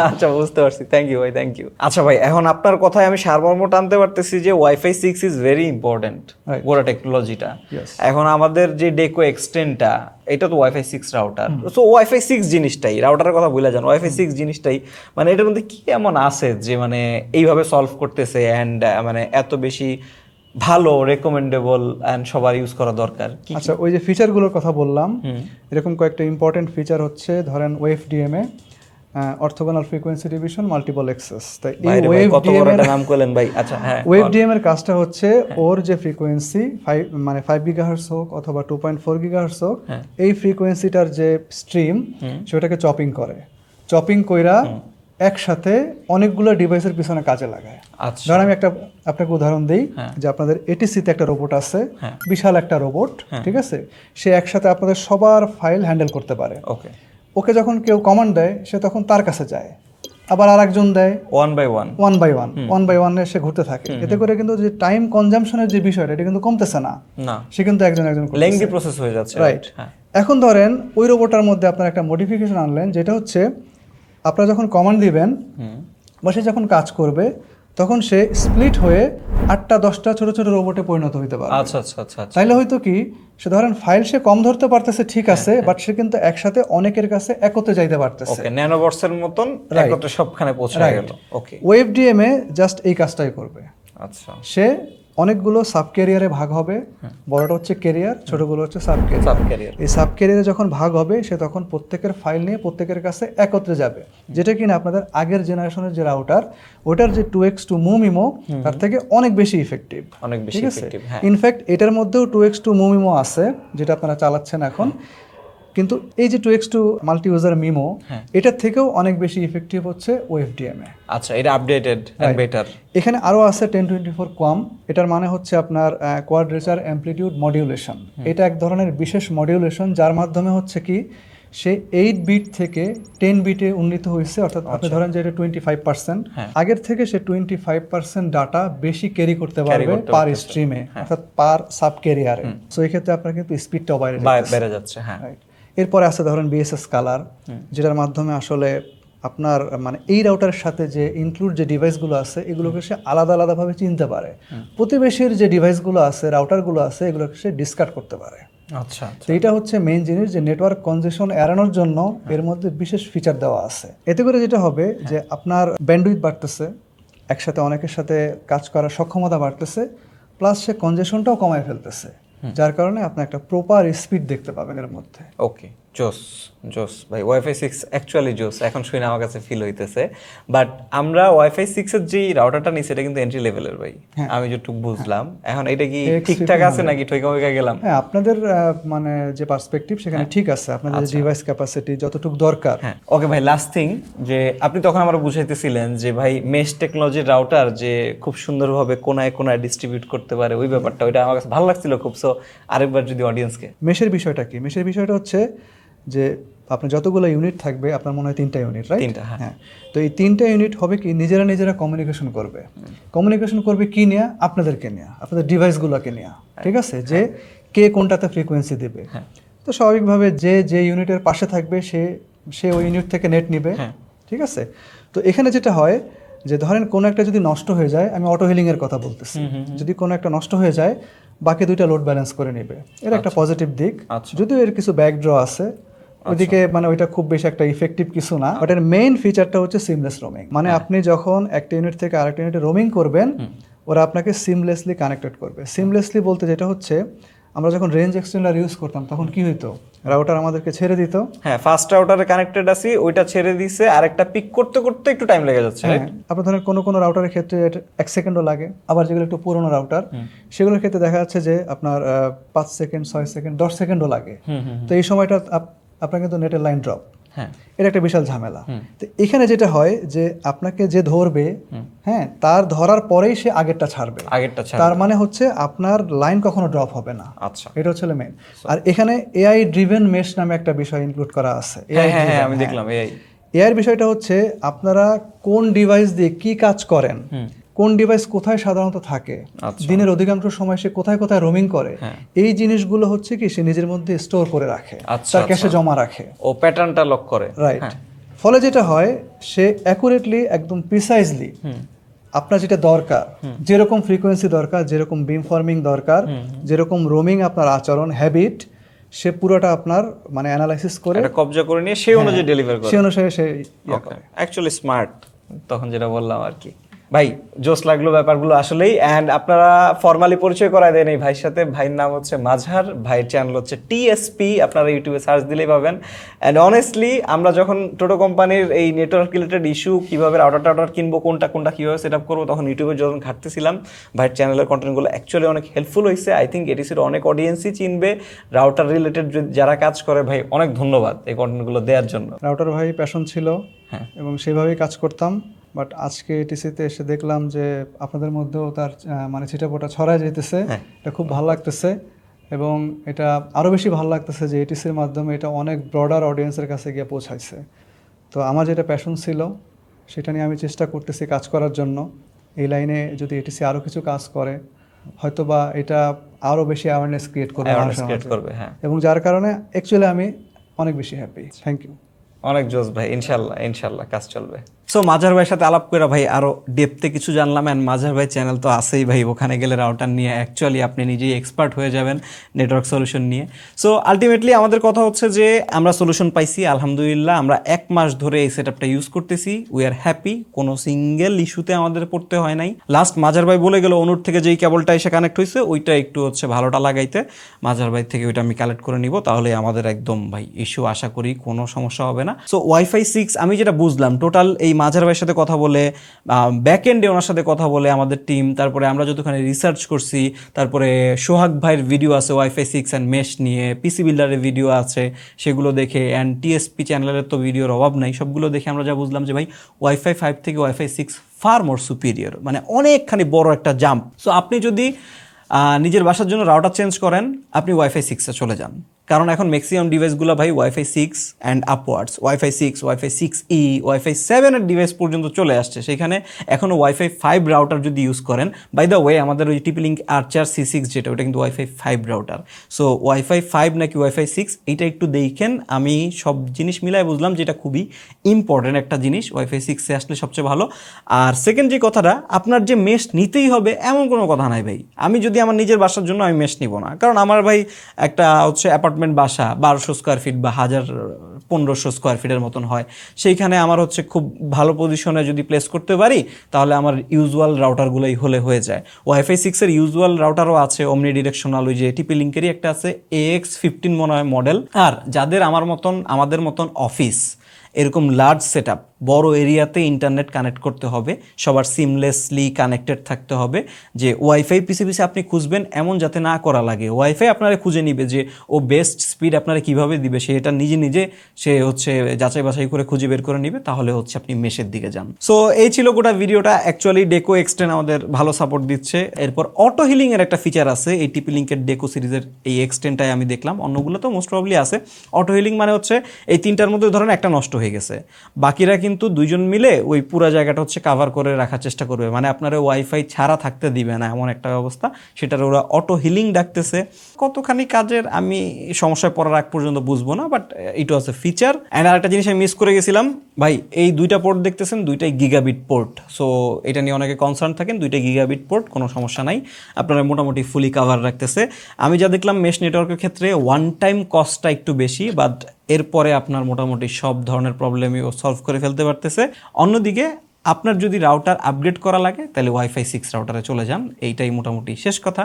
আচ্ছা, বুঝতে পারছি। থ্যাংক ইউ ভাই, থ্যাংক ইউ। আচ্ছা ভাই, এখন আপনার কথায় আমি সারমর্ম টানতে পারতেছি যে ওয়াইফাই 6 ইজ ভেরি ইম্পর্টেন্ট, গোটা টেকনোলজিটা। এখন আমাদের যে ডেকো X10টা, এটা তো ওয়াইফাই 6 রাউটার। সো ওয়াইফাই 6 জিনিসটাই, রাউটারের কথা ভুলে যান, ওয়াইফাই 6 জিনিসটাই মানে এটার মধ্যে কি এমন আছে যে মানে এইভাবে সলভ করতেছে অ্যান্ড মানে এত বেশি ভালো, রেকমেন্ডেবল অ্যান্ড সবার ইউজ করা দরকার? আচ্ছা, ওই যে ফিচারগুলোর কথা বললাম, এরকম কয়েকটা ইম্পর্টেন্ট ফিচার হচ্ছে ধরেন OFDMA, orthogonal frequency division, multiple access. তাই এই ওয়েভডিএম এর নাম করলেন ভাই। আচ্ছা, হ্যাঁ, ওয়েভডিএম এর কাজটা হচ্ছে ওর যে ফ্রিকোয়েন্সি 5 গিগাহার্টজ হোক অথবা 2.4 গিগাহার্টজ হোক, এই ফ্রিকোয়েন্সিটার যে স্ট্রিম সেটাকে চপিং করে, চপিং কইরা একসাথে অনেকগুলো ডিভাইসের পিছনে কাজে লাগায়। আচ্ছা ধর আমি আপনাকে উদাহরণ দিই যে আপনাদের এটিসিতে একটা রোবট আছে, বিশাল একটা রোবট, ঠিক আছে, সে একসাথে আপনাদের সবার ফাইল হ্যান্ডেল করতে পারে। ওকে যখন কেউ কমান্ড দেয় সে তখন তার কাছে যায়, আবার আরেকজন দেয়, ওয়ান বাই ওয়ান সে ঘুরতে থাকে। এতে করে কিন্তু যে টাইম কনজাম্পশনের যে বিষয়টা এটা কিন্তু কমতেছে না, সে কিন্তু একজন লেংদি প্রসেস হয়ে যাচ্ছে, রাইট। এখন ধরেন ওই রোবটার মধ্যে আপনারা একটা মডিফিকেশন আনলেন, যেটা হচ্ছে আপনারা যখন কমান্ড দিবেন বা সে যখন কাজ করবে তখন সে স্প্লিট হয়ে 8টা 10টা ছোট ছোট রোবটে পরিণত হইতে পারে। আচ্ছা আচ্ছা আচ্ছা। তাইলে হয়তো কি সে ধরেন ফাইল সে কম ধরতে পারতেছে, ঠিক আছে, বাট সে কিন্তু একসাথে অনেকের কাছে একত্রে যাইতে পারতেছে। ওকে, ন্যানোবটসের মতন একত্রে সবখানে পৌঁছে গেল। ওকে, ওয়েবডিএমে জাস্ট এই কাজটাই করবে। আচ্ছা, সে অনেকগুলো সাব ক্যারিয়ারে ভাগ হবে, বড়টা হচ্ছে ক্যারিয়ার, ছোটগুলো হচ্ছে সাব ক্যারিয়ার। এই সাব ক্যারিয়ারে যখন ভাগ হবে সে তখন প্রত্যেকের ফাইল নিয়ে প্রত্যেকের কাছে একত্রে যাবে, যেটা কিনা আপনাদের আগের জেনারেশনের যে রাউটার ওটার যে 2x2 মুমিমো তার থেকে অনেক বেশি ইফেক্টিভ, অনেক বেশি ইফেক্টিভ। ইনফ্যাক্ট এটার মধ্যেও 2x2 মুমিমো আছে যেটা আপনারা চালাচ্ছেন এখন, কিন্তু এই যে 2x2 মাল্টি ইউজার মিমো এটার থেকেও অনেক বেশি ইফেক্টিভ হচ্ছে ওএফডিএম এ। আচ্ছা, এটা আপডেটেড এন্ড বেটার। এখানে আরো আছে 1024 কোয়াম, এটার মানে হচ্ছে আপনার কোয়াড্রেচার অ্যামপ্লিটিউড মডিউলেশন। এটা এক ধরনের বিশেষ মডিউলেশন যার মাধ্যমে হচ্ছে কি সে 8 বিট থেকে 10 বিটে উন্নীত হয়েছে, অর্থাৎ আপনি ধরেন যে এটা 25%, আগের থেকে সে 25% ডাটা বেশি ক্যারি করতে পারবে পার স্ট্রিমে, অর্থাৎ পার সাব ক্যারিয়ারে। সো এই ক্ষেত্রে আপনার কিন্তু স্পিডটাও বেড়ে যাচ্ছে। হ্যাঁ, এরপরে আছে ধরেন বিএসএস কালার, যেটার মাধ্যমে আসলে আপনার মানে এই রাউটারের সাথে যে ইনক্লুড যে ডিভাইসগুলো আছে এগুলোকে সে আলাদা আলাদাভাবে চিনতে পারে। প্রতিবেশীর যে ডিভাইসগুলো আছে, রাউটারগুলো আছে, এগুলোকে সে ডিসকার্ড করতে পারে। আচ্ছা, তো এটা হচ্ছে মেইন জিনিস, যে নেটওয়ার্ক কনজেশন এড়ানোর জন্য এর মধ্যে বিশেষ ফিচার দেওয়া আছে। এতে করে যেটা হবে যে আপনার ব্যান্ডউইথ বাড়তেছে, একসাথে অনেকের সাথে কাজ করার সক্ষমতা বাড়তেছে, প্লাস সে কনজেশনটাও কমায় ফেলতেছে, যার কারণে আপনি একটা প্রপার স্পিড দেখতে পাবেন এর মধ্যে। ওকে, জোস জোস ভাই, ওয়াইফাই 6 অ্যাকচুয়ালি জোস, এখন শুনে আমার কাছে ফিল হইতেছে। বাট আমরা ওয়াইফাই 6 এর যে রাউটারটা নিছি এটা কিন্তু এন্ট্রি লেভেলের ভাই, আমি যেটুকু বুঝলাম। এখন এটা কি ঠিকঠাক আছে নাকি ঠইকা হইকা গেলাম? হ্যাঁ, আপনাদের মানে যে পার্সপেক্টিভ সেখানে ঠিক আছে, আপনাদের যে ডিভাইস ক্যাপাসিটি যতটুকু দরকার। হ্যাঁ, ওকে ভাই, লাস্ট থিং, যে আপনি তখন আমরা বুঝাইতেছিলেন যে ভাই মেশ টেকনোলজির রাউটার যে খুব সুন্দরভাবে কোনায় কোনায় ডিস্ট্রিবিউট করতে পারে, ওই ব্যাপারটা ওইটা আমার কাছে ভালো লাগছিল খুব। সো আরেকবার যদি অডিয়েন্সকে মেশের বিষয়টা কি, মেশের বিষয়টা হচ্ছে যে আপনার যতগুলো ইউনিট থাকবে, আপনার মনে হয় 3টা ইউনিট, রাইট? 3টা, হ্যাঁ। তো এই 3টা ইউনিট হবে কি নিজেরা কমিউনিকেশন করবে। কমিউনিকেশন করবে কি নিয়ে? আপনাদেরকে নিয়ে, আপনাদের ডিভাইসগুলোকে নিয়ে, ঠিক আছে, যে কে কোনটাতে ফ্রিকোয়েন্সি দেবে। তো স্বাভাবিকভাবে যে ইউনিটের পাশে থাকবে সে ওই ইউনিট থেকে নেট নিবে, ঠিক আছে। তো এখানে যেটা হয় যে ধরেন কোনো একটা যদি নষ্ট হয়ে যায়, আমি অটো হিলিং এর কথা বলতেছি, যদি কোনো একটা নষ্ট হয়ে যায় বাকি 2টা লোড ব্যালেন্স করে নেবে, এর একটা পজিটিভ দিক। যদিও এর কিছু ব্যাকড্র আছে, ওইদিকে মানে ওইটা খুব বেশি একটা ইফেক্টিভ কিছু না, বাট এর মেইন ফিচারটা হচ্ছে সিমলেস রোমিং। মানে আপনি যখন একটা ইউনিট থেকে আরেকটা ইউনিটে রোমিং করবেন, ওরা আপনাকে সিমলেসলি কানেক্টেড করবে। সিমলেসলি বলতে যেটা হচ্ছে, আমরা যখন রেঞ্জ এক্সটেন্ডার ইউজ করতাম তখন কি হইতো, রাউটার আমাদেরকে ছেড়ে দিত। হ্যাঁ, ফার্স্ট রাউটারে কানেক্টেড আছি, ওইটা ছেড়ে দিছে, আরেকটা পিক করতে করতে একটু টাইম লেগে যাচ্ছে, রাইট? আপনি ধরেন কোনো রাউটারের ক্ষেত্রে 1 সেকেন্ডও লাগে, আবার যেগুলো একটু পুরোনো রাউটার সেগুলোর ক্ষেত্রে দেখা যাচ্ছে যে আপনার 5 সেকেন্ড, 6 সেকেন্ড, 10 সেকেন্ডও লাগে। তো এই সময়টা আপনার কিন্তু নেটের লাইন ড্রপ, এটা একটা বিশাল ঝামেলা। তো এখানে যেটা হয় যে আপনাকে যে ধরবে, হ্যাঁ, তার ধরার পরেই সে আগেরটা ছাড়বে। তার মানে হচ্ছে আপনার লাইন কখনো ড্রপ হবে না। আচ্ছা, এটা হচ্ছে মেইন। আর এখানে এআই ড্রিভেন মেশ নামে একটা বিষয় ইনক্লুড করা আছে। হ্যাঁ, আমি দেখলাম। এআই বিষয়টা হচ্ছে আপনারা কোন ডিভাইস দিয়ে কি কাজ করেন, কোন ডিভাইস কোথায় সাধারণত থাকে, দিনের অধিকাংশ সময় সে কোথায় কোথায় রোমিং করে, এই জিনিসগুলো হচ্ছে কি সে নিজের মধ্যে স্টোর করে রাখে, তার ক্যাশে জমা রাখে, ও প্যাটার্নটা লক করে, রাইট। ফলে যেটা হয় সে অ্যাকুরেটলি একদম প্রিসাইজলি আপনার যেটা দরকার, যেরকম ফ্রিকোয়েন্সি দরকার, যেরকম বিম ফর্মিং দরকার, যেরকম রোমিং আপনার আচরণ হ্যাবিট, সে পুরোটা আপনার মানে অ্যানালাইসিস করে কবজা করে নিয়ে সেই অনুযায়ী ডেলিভার করে, সেই অনুসারে সে অ্যাকচুয়ালি স্মার্ট, তখন যেটা বললাম আর কি। ভাই জোস লাগলো ব্যাপারগুলো আসলেই। অ্যান্ড আপনারা ফর্মালি পরিচয় করায় দেন এই ভাইয়ের সাথে। ভাইয়ের নাম হচ্ছে মাঝহার, ভাইয়ের চ্যানেল হচ্ছে টিএসপি, আপনারা ইউটিউবে সার্চ দিলেই পাবেন। অ্যান্ড অনেস্টলি আমরা যখন টোটো কোম্পানির এই নেটওয়ার্ক রিলেটেড ইস্যু, কীভাবে রাউটার টাউটার কিনবো, কোনটা কীভাবে সেট আপ করবো, তখন ইউটিউবে যখন ঘাটতেছিলাম ভাইয়ের চ্যানেলের কন্টেন্টগুলো অ্যাকচুয়ালি অনেক হেল্পফুল হয়েছে। আই থিঙ্ক এটিসির অনেক অডিয়েন্সই চিনবে রাউটার রিলেটেড যারা কাজ করে। ভাই অনেক ধন্যবাদ এই কন্টেন্টগুলো দেওয়ার জন্য। রাউটার ভাই প্যাশন ছিল, হ্যাঁ, এবং সেভাবেই কাজ করতাম। বাট আজকে এটিসিতে এসে দেখলাম যে আপনাদের মধ্যেও তার মানে ছিটাফোঁটা ছড়ায় যেতেছে। এটা খুব ভালো লাগতেছে, এবং এটা আরও বেশি ভালো লাগতেছে যে এটিসির মাধ্যমে এটা অনেক ব্রডার অডিয়েন্সের কাছে গিয়ে পৌঁছাইছে। তো আমার যেটা প্যাশন ছিল সেটা নিয়ে আমি চেষ্টা করতেছি কাজ করার জন্য। এই লাইনে যদি এটিসি আরও কিছু কাজ করে, হয়তো বা এটা আরও বেশি অ্যাওয়ারনেস ক্রিয়েট করবে, হ্যাঁ। এবং যার কারণে অ্যাকচুয়ালি আমি অনেক বেশি হ্যাপি। Thank you. অনেক জোস ভাই, ইনশাল্লাহ কাজ চলবে। সো মাঝার ভাইয়ের সাথে আলাপ করে ভাই আরো ডেপথে কিছু জানলাম। অ্যান্ড মাঝার ভাই চ্যানেল তো আছেই ভাই, ওখানে গেলে রাউটার নিয়ে অ্যাকচুয়ালি আপনি নিজেই এক্সপার্ট হয়ে যাবেন নেটওয়ার্ক সলিউশন নিয়ে। সো আলটিমেটলি আমাদের কথা হচ্ছে যে আমরা সলিউশন পাইছি আলহামদুলিল্লাহ। আমরা 1 মাস ধরে এই সেটআপটা ইউজ করতেছি, উই আর হ্যাপি, কোনো সিঙ্গেল ইস্যুতে আমাদের পড়তে হয় নাই। লাস্ট মাঝার ভাই বলে গেল অনুর থেকে যেই কেবলটা এসে কানেক্ট হয়েছে ওইটা একটু হচ্ছে ভালোটা লাগাইতে, মাঝার ভাই থেকে ওইটা আমি কালেক্ট করে নিব, তাহলে আমাদের একদম ভাই ইস্যু আশা করি কোনো সমস্যা হবে না। সো ওয়াইফাই 6 আমি যেটা বুঝলাম টোটাল এই মাঝার ভাইয়ের সাথে কথা বলে, ব্যাক এন্ডে ওনার সাথে কথা বলে আমাদের টিম, তারপরে আমরা যতখানি রিসার্চ করছি, তারপরে সোহাগ ভাইয়ের ভিডিও আছে ওয়াইফাই 6 অ্যান্ড মেশ নিয়ে, পিসি বিল্ডারের ভিডিও আছে সেগুলো দেখে, অ্যান্ড টিএসপি চ্যানেলের তো ভিডিওর অভাব নাই, সবগুলো দেখে আমরা যা বুঝলাম যে ভাই ওয়াইফাই 5 থেকে ওয়াইফাই 6 ফার মোর সুপিরিয়র, মানে অনেকখানি বড় একটা জাম্প। সো আপনি যদি নিজের বাসার জন্য রাউটার চেঞ্জ করেন, আপনি ওয়াইফাই 6-এ চলে যান, কারণ এখন ম্যাক্সিমাম ডিভাইসগুলো ভাই wifi 6 and upwards, wifi 6, wifi 6E, wifi 7-এর ডিভাইস পর্যন্ত চলে আসছে। সেখানে এখনও ওয়াইফাই 5 রাউটার যদি ইউজ করেন, বাই দ্য ওয়ে আমাদের ওই টিপি লিঙ্ক আর্চার C6 যেটা, ওটা কিন্তু ওয়াইফাই 5 রাউটার। সো ওয়াইফাই 5 নাকি ওয়াইফাই 6 এইটা একটু দেখেন। আমি সব জিনিস মিলাই বুঝলাম যেটা খুবই ইম্পর্টেন্ট একটা জিনিস, ওয়াইফাই 6-এ আসলে সবচেয়ে ভালো। আর সেকেন্ড যে কথাটা, আপনার যে মেশ নিতেই হবে এমন কোনো কথা নাই ভাই। আমি যদি আমার নিজের বাসার জন্য আমি মেশ নিব না, কারণ আমার ভাই একটা হচ্ছে অ্যাপার্টমেন্ট বাসা 1200 স্কোয়ার ফিট বা 1500 স্কোয়ার ফিটের মতন হয়, সেইখানে আমার হচ্ছে খুব ভালো পজিশনে যদি প্লেস করতে পারি তাহলে আমার ইউজুয়াল রাউটারগুলোই হয়ে যায়। ওয়াইফাই 6-এর ইউজুয়াল রাউটারও আছে, অমনি ডিরেকশনাল, ওই যে টিপি লিঙ্কেরই একটা আছে AX15 মনে হয় মডেল। আর যাদের আমাদের মতন অফিস, এরকম লার্জ সেটআপ, বড় এরিয়াতে ইন্টারনেট কানেক্ট করতে হবে, সবার সিমলেসলি কানেক্টেড থাকতে হবে, যে ওয়াইফাই পিছে আপনি খুঁজবেন এমন যাতে না করা লাগে। ওয়াইফাই আপনারা খুঁজে নিবে যে ও বেস্ট স্পিড আপনারা কীভাবে দিবে, সে এটা নিজে সে হচ্ছে যাচাই বাছাই করে খুঁজে বের করে নিবে, তাহলে হচ্ছে আপনি মেশের দিকে যান। সো এই ছিল গোটা ভিডিওটা। অ্যাকচুয়ালি ডেকো এক্সটেন্ড আমাদের ভালো সাপোর্ট দিচ্ছে। এরপর অটো হিলিংয়ের একটা ফিচার আছে এই টিপি লিঙ্কের ডেকো সিরিজের, এই এক্সটেন্ডটাই আমি দেখলাম, অন্যগুলো তো মোস্ট প্রবলি আছে। অটো হিলিং মানে হচ্ছে এই 3টার মধ্যে ধরেন একটা নষ্ট হয়ে গেছে, বাকিরা কিন্তু 2জন মিলে ওই পুরো জায়গাটা হচ্ছে কাভার করে রাখার চেষ্টা করবে, মানে আপনারা ওয়াইফাই ছাড়া থাকতে দিবে না এমন একটা ব্যবস্থা, সেটার ওরা অটো হিলিং ডাকতেছে। কতখানি কাজের আমি সমস্যায় পড়ার আগ পর্যন্ত বুঝবো না, but it was A feature. And আরেকটা জিনিস আমি মিস করে গেছিলাম ভাই, এই 2টা পোর্ট দেখতেছেন, 2টাই গিগাবিট পোর্ট। সো এটা নিয়ে অনেকে কনসার্ন থাকেন, 2টাই গিগাবিট পোর্ট, কোনো সমস্যা নাই, আপনারা মোটামুটি ফুলি কাভার রাখতেছে। আমি যা দেখলাম মেশ নেটওয়ার্কের ক্ষেত্রে ওয়ান টাইম কস্টটা একটু বেশি, বাট এরপরে আপনার মোটামুটি সব ধরনের প্রবলেমই ও সলভ করে ফেলতে পারতেছে। অন্যদিকে আপনার যদি রাউটার আপগ্রেড করা লাগে তাহলে ওয়াইফাই 6 রাউটারে চলে যান, এইটাই মোটামুটি শেষ কথা।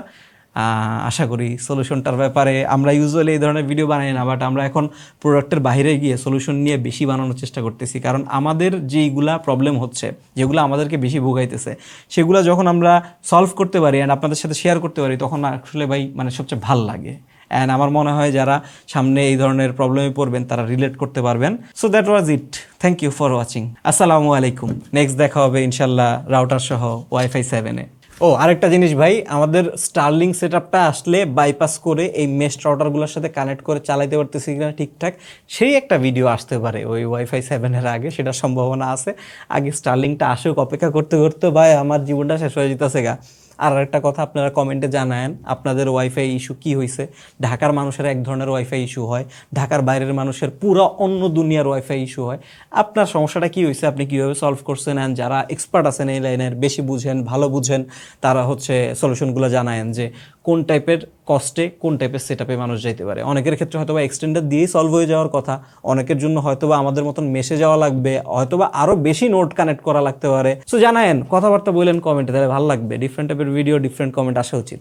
আশা করি সলিউশনটার ব্যাপারে, আমরা ইউজুয়ালি এই ধরনের ভিডিও বানাই না, বাট আমরা এখন প্রোডাক্টের বাইরে গিয়ে সলিউশন নিয়ে বেশি বানানোর চেষ্টা করতেছি, কারণ আমাদের যেইগুলা প্রবলেম হচ্ছে, যেগুলো আমাদেরকে বেশি ভোগাইতেছে, সেগুলো যখন আমরা সলভ করতে পারি অ্যান্ড আপনাদের সাথে শেয়ার করতে পারি, তখন আসলে ভাই মানে সবচেয়ে ভাল লাগে। অ্যান্ড আমার মনে হয় যারা সামনে এই ধরনের প্রবলেমে পড়বেন তারা রিলেট করতে পারবেন। So that was it, thank you for watching, আসসালামু আলাইকুম। নেক্সট দেখা হবে ইনশাল্লাহ রাউটার সহ ওয়াইফাই 7-এ। ও আরেকটা জিনিস ভাই, আমাদের স্টারলিং সেটআপটা আসলে বাইপাস করে এই মেশ রাউটারগুলোর সাথে কানেক্ট করে চালাইতে পারতেছি কিনা ঠিকঠাক, সেই একটা ভিডিও আসতে পারে ওই ওয়াইফাই 7-এর আগে, সেটার সম্ভাবনা আছে। আগে স্টারলিংটা আসুক, অপেক্ষা করতে করতে ভাই আমার জীবনটা শেষ হয়ে যেতেছে গা। আর একটা কথা আপনারা কমেন্টে জানায়েন আপনাদের ওয়াইফাই ইস্যু কী হয়েছে। ঢাকার মানুষের এক ধরনের ওয়াইফাই ইস্যু হয়, ঢাকার বাইরের মানুষের পুরো অন্য দুনিয়ার ওয়াইফাই ইস্যু হয়। আপনার সমস্যাটা কী হয়েছে, আপনি কীভাবে সলভ করছেন, অ্যান্ড যারা এক্সপার্ট আছেন এই লাইনের, বেশি বুঝেন, ভালো বুঝেন, তারা হচ্ছে সলিউশনগুলো জানায়েন যে কোন টাইপের কস্টে কোন টাইপের সেটআপে মানুষ যাইতে পারে। অনেকের ক্ষেত্রে হয়তো বা এক্সটেন্ডার দিয়েই সলভ হয়ে যাওয়ার কথা, অনেকের জন্য হয়তো বা আমাদের মতন মেশে যাওয়া লাগবে, হয়তো বা আরো বেশি নোট কানেক্ট করা লাগতে পারে। সো জানায়েন, কথাবার্তা বললেন কমেন্টে, তাহলে ভালো লাগবে। ডিফারেন্ট টাইপের ভিডিও, ডিফারেন্ট কমেন্ট আসা উচিত।